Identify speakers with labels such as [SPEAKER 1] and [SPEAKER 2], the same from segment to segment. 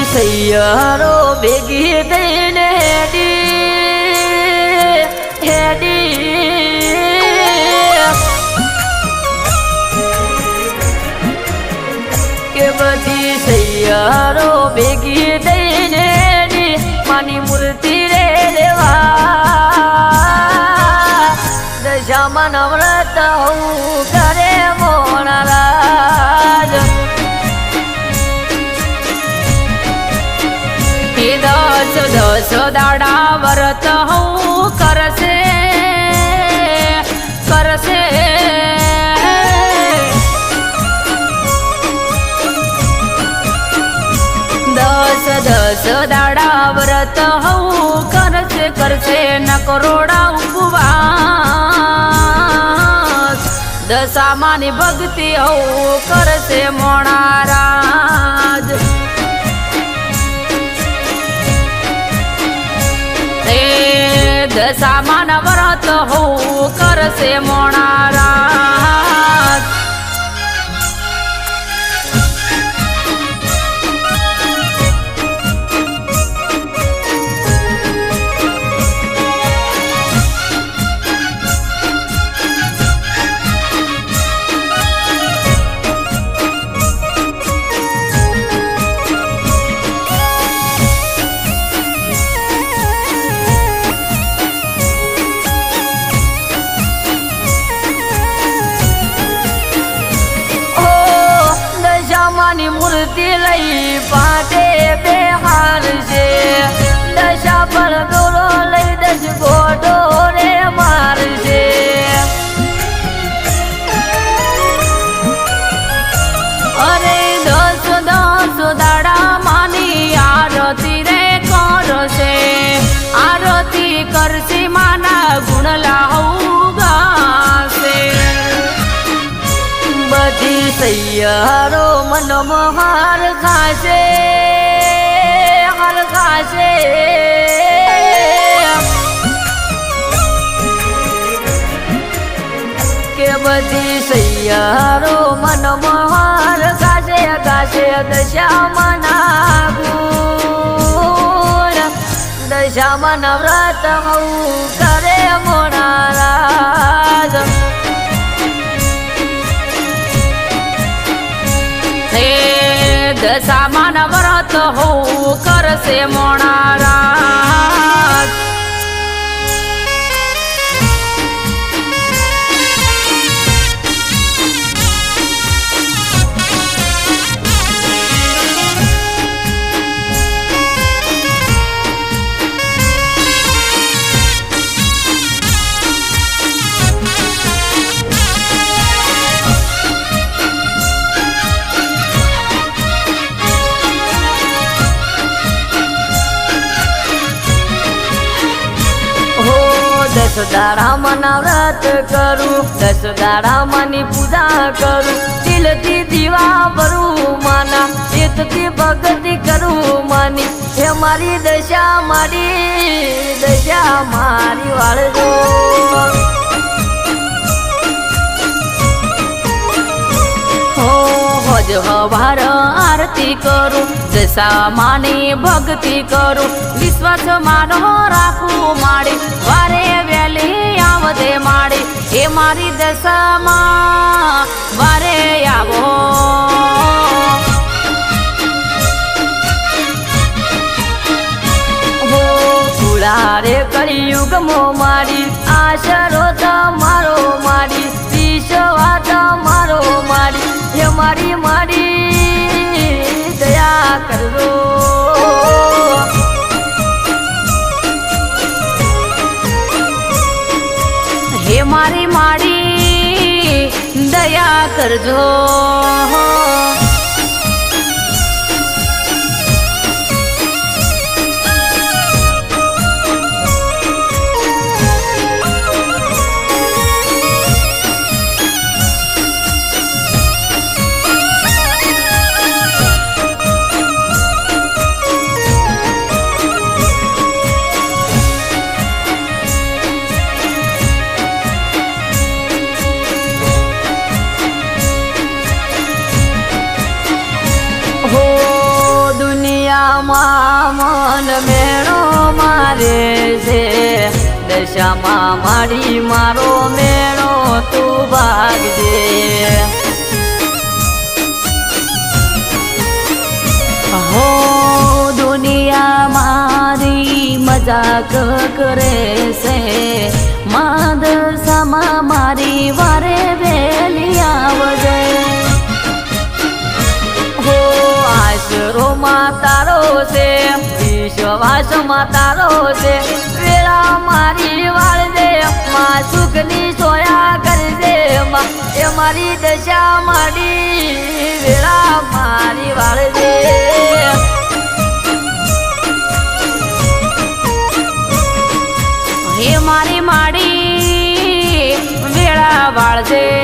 [SPEAKER 1] સૈયારો ભેગી થઈને કે બધી સૈયારો ભેગી થઈને માની મૂર્તિ રે દેવા દશામાં નવ્રત હું કરે મોણારાજ દસ દાડા વ્રત હું કરશે દસ દાડા વ્રત હું કરશે ન કરોડા ઉપવાસ દશામાની ભક્તિ હું કરશે મોણારાજ દશામાં વ્રત હું કરશે મોણારાજ મૂર્તિ લઈ પાટે બેહાર છે દશા પર દોરો લઈ દશ ગોડો રે મારશે અરે દસ દાડા માની આરતી રે કરશે આરતી કરશે માના ગુણ લાવું ગાશે બધી સૈયારો મનમહાર ખાશે કે બધી સૈયારો મનમહાર ખાશે દશામાં ગુણ દશામાં વ્રત હું કરે મોણારાજ દશામાં વ્રત હું કરશે મોણારાજ દસ દાડામાં વ્રત કરું દસ દાડામાંની પૂજા કરું દિલથી દીવા ભરું માના ચિત્તથી ભક્તિ કરું માની હે મારી દશા મારી વાળજો હોજ હવાર આરતી કરું દશા માની ભક્તિ કરું વિશ્વાસ માનો રાખું માડી વારે વેલી આવદે માડી એ મારી દશામાં વારે આવો હો ફુલારે કળિયુગમો મારી આશરો તમારો મારી વિશ્વા તમારો મારી હે મારી દયા કરજો હે મારી દયા કરજો દશામાં મન મેળો મારે છે દશામાં મારી મારો મેળો તું ભાગજે
[SPEAKER 2] હો દુનિયા મારી મજાક કરે છે માં દશામાં મારી વારે વેલી આવજે
[SPEAKER 1] હો આશરોમાં તારો છે વિશ્વાસમાં તારો છે વેળા મારી વાળજે માં સુખની સોયા કરજે માં એ મારી દશા મારી વેળા મારી વાળજે
[SPEAKER 2] હે મારી માડી વેળા વાળજે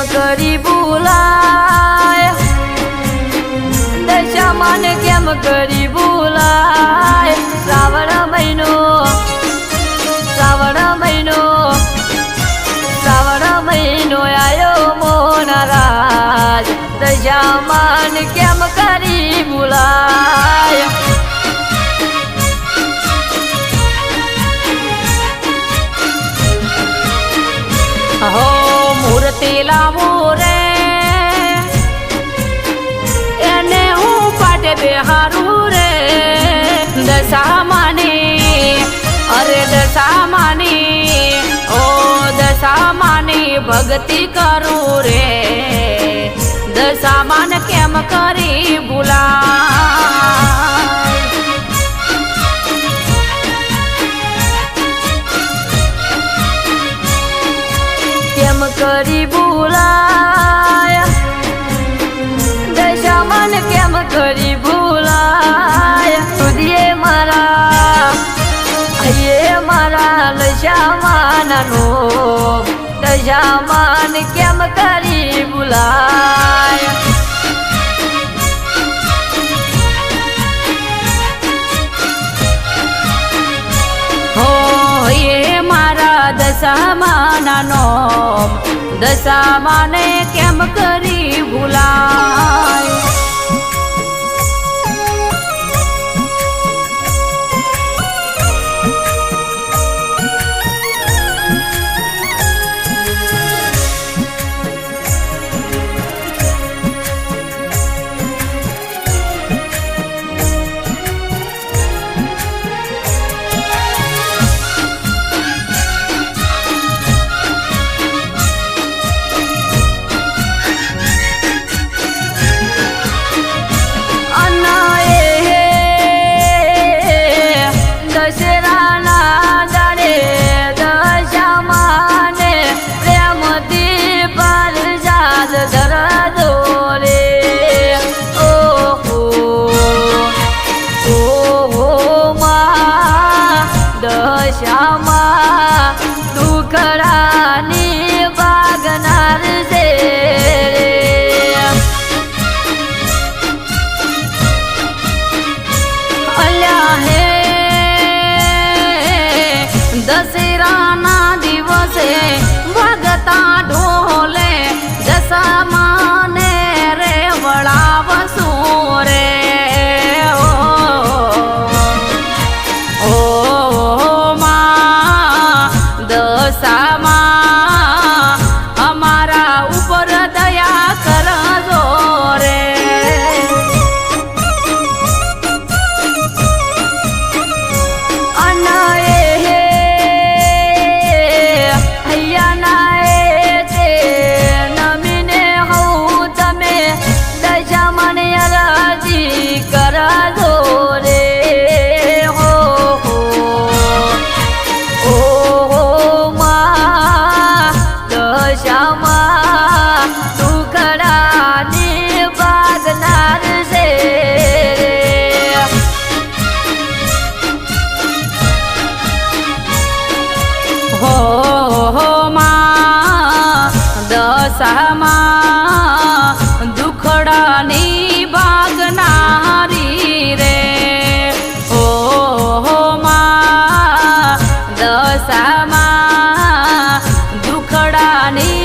[SPEAKER 1] કરી બોલાય દશામાને કેમ કરી બોલાય શ્રાવણ મહિનો આયો મોનારાજ દશામાન કેમ કરી બોલાય
[SPEAKER 2] હો મૂર્તિ લાવો રે એને હું પાટે બેહારું રે દશામાની અરે દશામાની ઓ દશામાની ભક્તિ કરું રે દશામાન કેમ કરી ભૂલાય
[SPEAKER 1] કેમ કરી બોલાય દશામાન કેમ કરી બોલાય સુધીએ મારા લશામાનનો દશામાન કેમ કરી બોલાય
[SPEAKER 2] હો એ મારા દશામાનો દશામાને કેમ કરી ભૂલાય
[SPEAKER 1] દશામાં દુખડાની વાગનાર છે
[SPEAKER 2] અલ્યા હે દશેરાના દિવસે ભગતા ઢોલે દશામાને રે વળાવશું રે અમારા ઉપર દયા કરજો રે
[SPEAKER 1] અનાએ હૈયાનાએ તે
[SPEAKER 2] દશામાં દુખડાની ભાગનારી રે ઓ માં દશામાં દુખડાની